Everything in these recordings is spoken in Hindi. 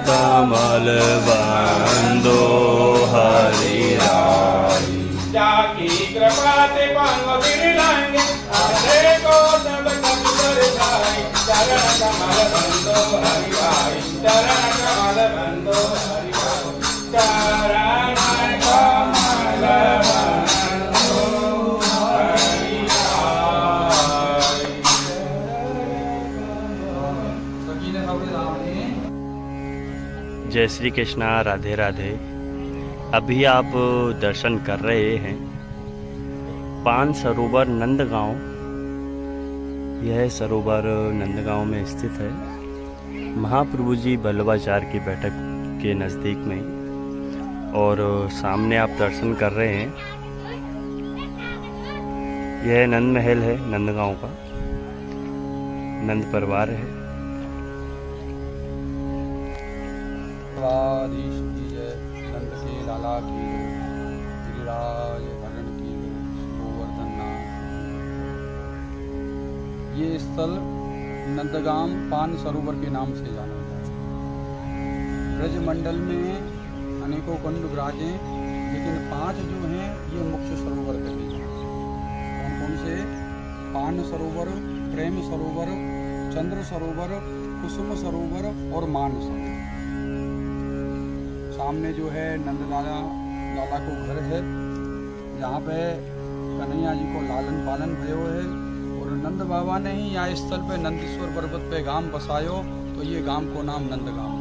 कमल बंदो हरि राई। जाकी कृपा ते पांव बिरलाएंगे आधे को सब कर जाए। चरण कमल बंदो हरि राई। चरण कमल बंदो हरि राई। चरण कमल बंदो हरि राई। जय श्री कृष्णा, राधे राधे। अभी आप दर्शन कर रहे हैं पान सरोवर नंदगांव। यह सरोवर नंदगांव में स्थित है, महाप्रभु जी बल्लभाचार्य की बैठक के नज़दीक में। और सामने आप दर्शन कर रहे हैं, यह नंद महल है नंदगांव का, नंद परिवार है। द्वाराधीश की जय, नंद के लाला की जय, गिरिराज हरण की जय, गोवर्धन नाथ। ये स्थल नंदगाम पान सरोवर के नाम से जाना जाता है। ब्रजमंडल में अनेकों कुंड विराजे, लेकिन 5 जो हैं ये मुख्य सरोवर कहे जाते हैं। कौन कौन से? पान सरोवर, प्रेम सरोवर, चंद्र सरोवर, कुसुम सरोवर और मान सरोवर। सामने जो है नंद लाला को घर है, जहाँ पे कन्हैया जी को लालन पालन भयो है। और नंद बाबा ने ही यहाँ स्थल पे नंदीश्वर पर्वत पे गांव बसायो, तो ये गांव को नाम नंदगांव।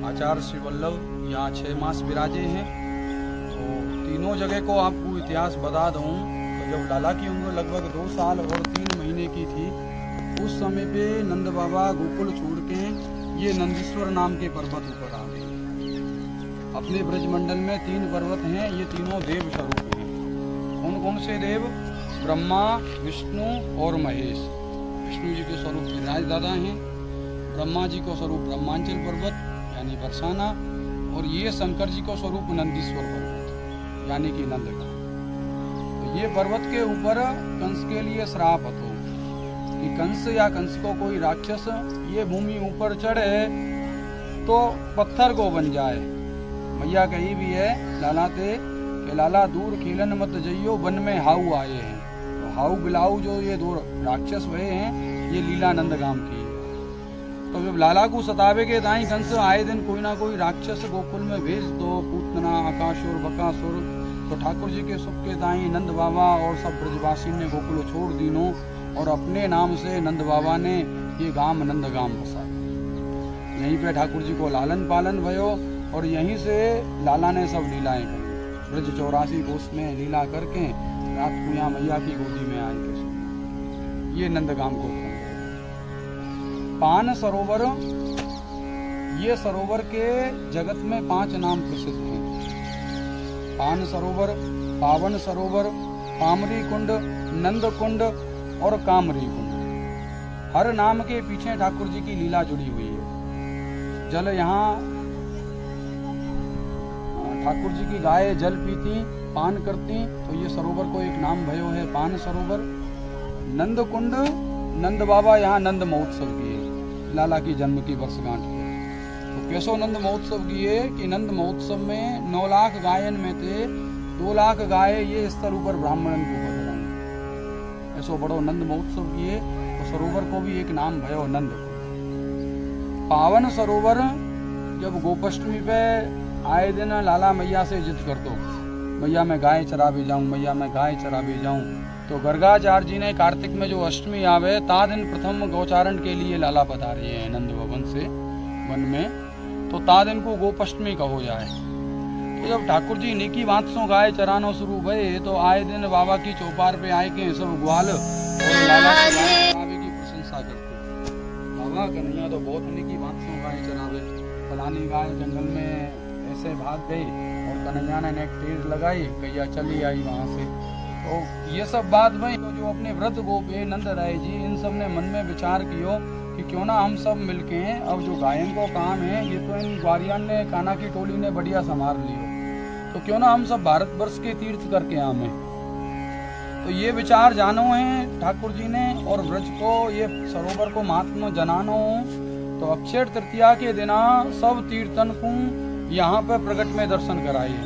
आचार्य श्री वल्लभ यहाँ 6 मास विराजे हैं। तो तीनों जगह को आपको इतिहास बता दूँ, तो जब लाला की उम्र लगभग 2 साल और 3 महीने की थी, उस समय पे नंद बाबा गोकुल छोड़ के ये नंदीश्वर नाम के पर्वत ऊपर आ गए। अपने ब्रजमंडल में 3 पर्वत हैं, ये तीनों देव स्वरूप हैं। कौन कौन से देव? ब्रह्मा, विष्णु और महेश। विष्णु जी के स्वरूप गिरिराज दादा हैं, ब्रह्मा जी को स्वरूप ब्रह्मांचल पर्वत यानी बरसाना, और ये शंकर जी को स्वरूप नंदीश्वर पर्वत यानी कि नंदगांव। तो ये पर्वत के ऊपर कंस के लिए श्राप हो कि कंस या कंस को कोई राक्षस ये भूमि ऊपर चढ़े तो पत्थर को बन जाए। मैया कही भी है लाला ते कि लाला दूर खेलन मत जइयो, वन में हाउ आए हैं। तो हाउ बिलाऊ जो ये 2 राक्षस भये हैं, ये लीला नंदगाम की है। तो जब लाला को सतावे के दाई कंस आए दिन कोई ना कोई राक्षस गोकुल में भेज दो, पूतना, आकाशुर, बकासुर। तो ठाकुर जी के सुख के दाई नंद बाबा और सब ब्रजवासी ने गोकुल छोड़ दीनो, और अपने नाम से नंद बाबा ने ये गांव नंदगाम बसा। यहीं पे ठाकुर जी को लालन पालन भयो, और यहीं से लाला ने सब लीलाएं करी। ब्रज 84 कोस में लीला करके रात को यहाँ मैया की गोदी में आए के ये नंदगाम को। पान सरोवर, ये सरोवर के जगत में 5 नाम प्रसिद्ध हैं। पान सरोवर, पावन सरोवर, पामरी कुंड, नंद कुंड और कामरी कुंड। हर नाम के पीछे ठाकुर जी की लीला जुड़ी हुई है। जल यहाँ ठाकुर जी की गाय जल पीती, पान करती, तो ये सरोवर को एक नाम भयो है पान सरोवर। नंद कुंड, नंद बाबा यहाँ नंद महोत्सव किए, लाला की जन्म की वर्षगांठ पे। तो कैसो नंद महोत्सव किए कि नंद महोत्सव में 9 लाख गायन में थे 2 लाख गाय ये स्तर ऊपर ब्राह्मणन को बदलाए। ऐसो बड़ो नंद महोत्सव किए, तो सरोवर को भी एक नाम भयो नंद। पावन सरोवर, जब गोपाष्टमी पे आए दिन लाला मैया से जिद कर दो, मैया मैं गाय चरा भी जाऊं, मैया मैं गाय चरा भी जाऊं। तो गर्गाचार्य जी ने कार्तिक में जो अष्टमी आवे ता दिन प्रथम गौचारण के लिए लाला बता रहे हैं नंद भवन से वन में, तो ता दिन को गोपाष्टमी कहो जाए। तो जब ठाकुर जी नेकी बात सो गाय चरानो शुरू भये तो आए दिन बाबा की चौपार पे आए के सब ग्वाल और लाला की प्रशंसा करते। बाबा कन्हैया तो बहुत नेकी बात सो गाय चरावे, फलानी गाय जंगल में ऐसे भाग गई और कन्हैया ने एक तीर लगाई, गैया चली आई वहाँ से। तो ये सब बात में तो जो अपने व्रत गोपे नंद राय जी इन सब ने मन में विचार कियो कि क्यों ना हम सब मिलके हैं, अब जो गायन को काम है ये तो इन ग्वारियन ने काना की टोली ने बढ़िया संभाल लियो, तो क्यों ना हम सब भारतवर्ष के तीर्थ करके आवे। तो ये विचार जानो है ठाकुर जी ने और ब्रज को ये सरोवर को महात्मा जनानो। तो अक्षय तृतीया के दिना सब तीर्थन को यहाँ पे प्रकट में दर्शन कराए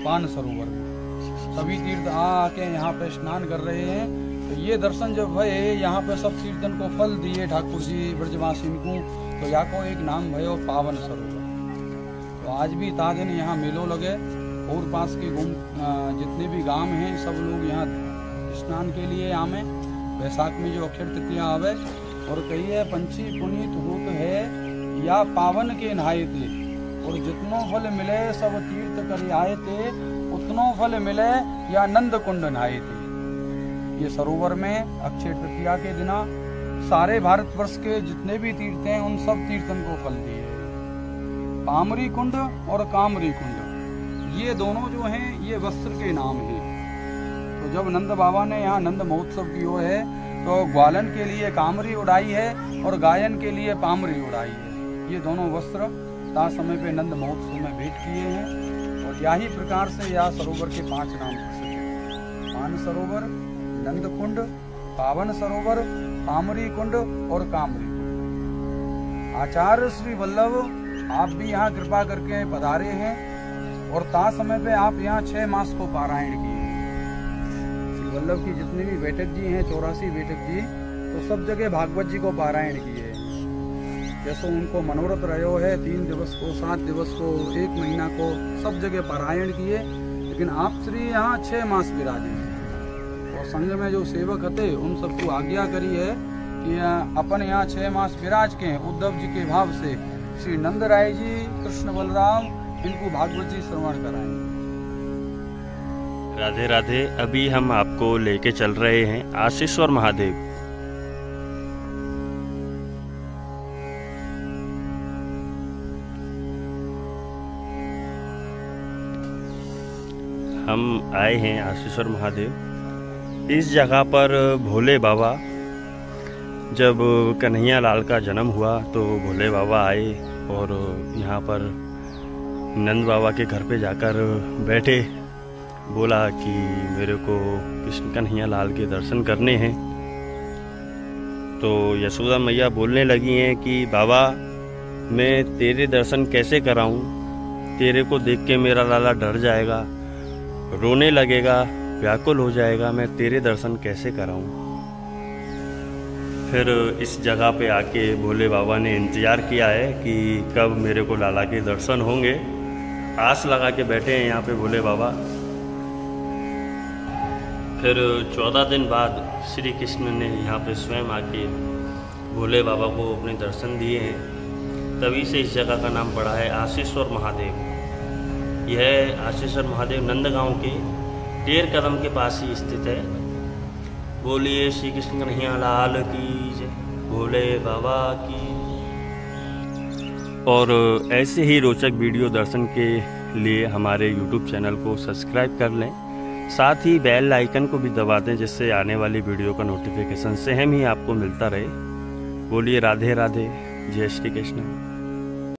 पान सरोवर में, सभी तीर्थ आके यहाँ पे स्नान कर रहे हैं। तो ये दर्शन जब भये यहाँ पे सब तीर्थन को फल दिए ठाकुर जी ब्रजवासी को, तो यहाँ को एक नाम भयो पावन सरोवर। तो आज भी ता दिन यहाँ मेलो लगे और पास के जितने भी गांव हैं सब लोग यहाँ स्नान के लिए आवे। वैशाख में जो अक्षय तृतीया आवे और कहिए पंछी पुनीत होत है या पावन के नहाए थे, और जितनो फल मिले सब तीर्थ कर आए थे, उतनो फल मिले या नंद कुंड नहाए थे। ये सरोवर में अक्षय तृतीया के दिना सारे भारतवर्ष के जितने भी तीर्थ हैं उन सब तीर्थन को फल दिए। पामरी कुंड और कामरी कुंड ये दोनों जो हैं ये वस्त्र के नाम हैं। तो जब नंद बाबा ने यहाँ नंद महोत्सव किया है तो ग्वालन के लिए कामरी उड़ाई है और गायन के लिए पामरी उड़ाई है। ये दोनों वस्त्र ता समय पे नंद महोत्सव में भेंट किए हैं। और यही प्रकार से यह सरोवर के 5 नाम प्रसिद्ध हैं: मान सरोवर, नंद कुंड, पावन सरोवर, पामरी कुंड और कामरी कुंड। आचार्य श्री वल्लभ आप भी यहाँ कृपा करके पधारे हैं और ता समय पे आप यहाँ 6 मास को पारायण किए। श्री वल्लभ की जितनी भी बैठक जी हैं 84 बैठक जी, तो सब जगह भागवत जी को पारायण किए। जैसे उनको मनोरथ रहो है 3 दिवस को, 7 दिवस को, 1 महीना को सब जगह पारायण किए। लेकिन आप श्री यहाँ 6 मास विराजे और संघ में जो सेवक थे उन सबको आज्ञा करी है कि अपन यहाँ 6 मास विराज के उद्धव जी के भाव से श्री नंद राय जी, कृष्ण बलराम इनको भागवत जी श्रवण कराएंगे। राधे राधे। अभी हम आपको लेके चल रहे हैं आशीश्वर महादेव। हम आए हैं आशीश्वर महादेव। इस जगह पर भोले बाबा, जब कन्हैया लाल का जन्म हुआ तो भोले बाबा आए और यहाँ पर नंद बाबा के घर पे जाकर बैठे। बोला कि मेरे को कृष्ण कन्हैया लाल के दर्शन करने हैं। तो यशोदा मैया बोलने लगी हैं कि बाबा मैं तेरे दर्शन कैसे कराऊं, तेरे को देख के मेरा लाला डर जाएगा, रोने लगेगा, व्याकुल हो जाएगा, मैं तेरे दर्शन कैसे कराऊं। फिर इस जगह पे आके भोले बाबा ने इंतज़ार किया है कि कब मेरे को लाला के दर्शन होंगे। आस लगा के बैठे हैं यहाँ पे भोले बाबा। फिर 14 दिन बाद श्री कृष्ण ने यहाँ पे स्वयं आके भोले बाबा को अपने दर्शन दिए हैं। तभी से इस जगह का नाम पड़ा है आशीश्वर महादेव। यह आशीश्वर महादेव नंदगांव के 13 कदम के पास ही स्थित है। बोलिए श्री कृष्ण कन्हैया लाल की जय, भोले बाबा की। और ऐसे ही रोचक वीडियो दर्शन के लिए हमारे YouTube चैनल को सब्सक्राइब कर लें, साथ ही बेल आइकन को भी दबा दें जिससे आने वाली वीडियो का नोटिफिकेशन सेम ही आपको मिलता रहे। बोलिए राधे राधे, जय श्री कृष्ण।